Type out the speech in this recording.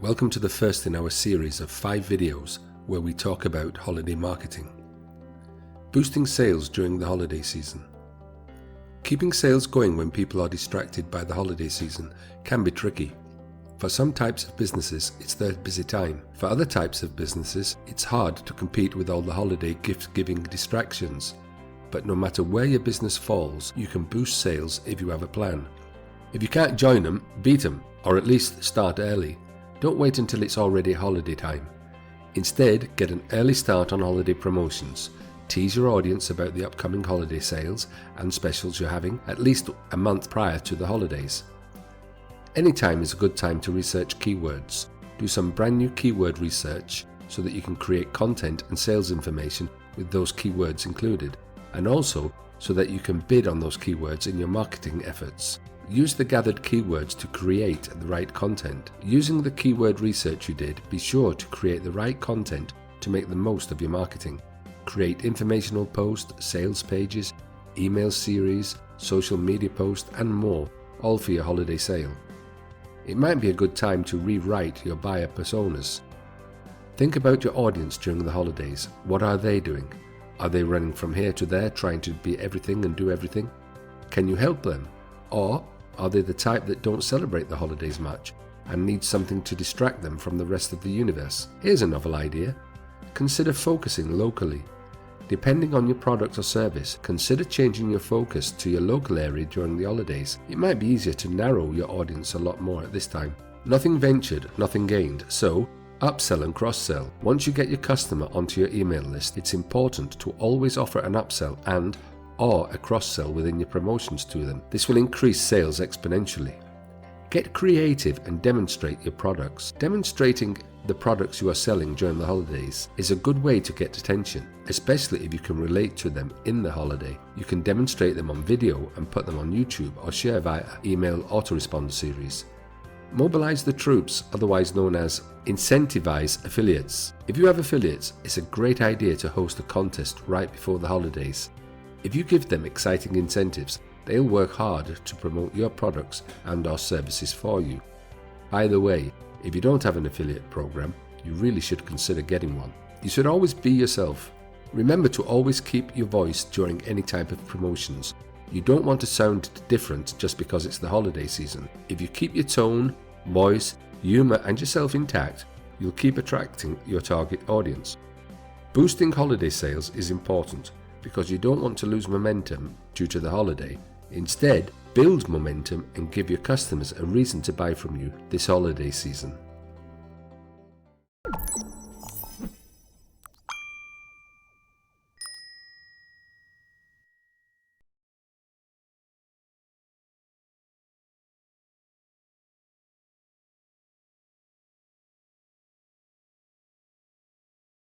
Welcome to the first in our series of 5 videos where we talk about holiday marketing. Boosting sales during the holiday season. Keeping sales going when people are distracted by the holiday season can be tricky. For some types of businesses, it's their busy time. For other types of businesses, it's hard to compete with all the holiday gift-giving distractions. But no matter where your business falls, you can boost sales if you have a plan. If you can't join them, beat them, or at least start early. Don't wait until it's already holiday time. Instead, get an early start on holiday promotions. Tease your audience about the upcoming holiday sales and specials you're having at least a month prior to the holidays. Any time is a good time to research keywords. Do some brand new keyword research so that you can create content and sales information with those keywords included, and also so that you can bid on those keywords in your marketing efforts. Use the gathered keywords to create the right content. Using the keyword research you did, be sure to create the right content to make the most of your marketing. Create informational posts, sales pages, email series, social media posts, and more, all for your holiday sale. It might be a good time to rewrite your buyer personas. Think about your audience during the holidays. What are they doing? Are they running from here to there trying to be everything and do everything? Can you help them? Or are they the type that don't celebrate the holidays much and need something to distract them from the rest of the universe? Here's a novel idea. Consider focusing locally. Depending on your product or service, consider changing your focus to your local area during the holidays. It might be easier to narrow your audience a lot more at this time. Nothing ventured, nothing gained. So, upsell and cross-sell. Once you get your customer onto your email list, it's important to always offer an upsell or a cross-sell within your promotions to them. This will increase sales exponentially. Get creative and demonstrate your products. Demonstrating the products you are selling during the holidays is a good way to get attention, especially if you can relate to them in the holiday. You can demonstrate them on video and put them on YouTube or share via email autoresponder series. Mobilize the troops, otherwise known as Incentivize affiliates. If you have affiliates, it's a great idea to host a contest right before the holidays. If you give them exciting incentives, they'll work hard to promote your products and/or services for you. By the way, if you don't have an affiliate program, you really should consider getting one. You should always be yourself. Remember to always keep your voice during any type of promotions. You don't want to sound different just because it's the holiday season. If you keep your tone, voice, humor and yourself intact, you'll keep attracting your target audience. Boosting holiday sales is important because you don't want to lose momentum due to the holiday. Instead, build momentum and give your customers a reason to buy from you this holiday season.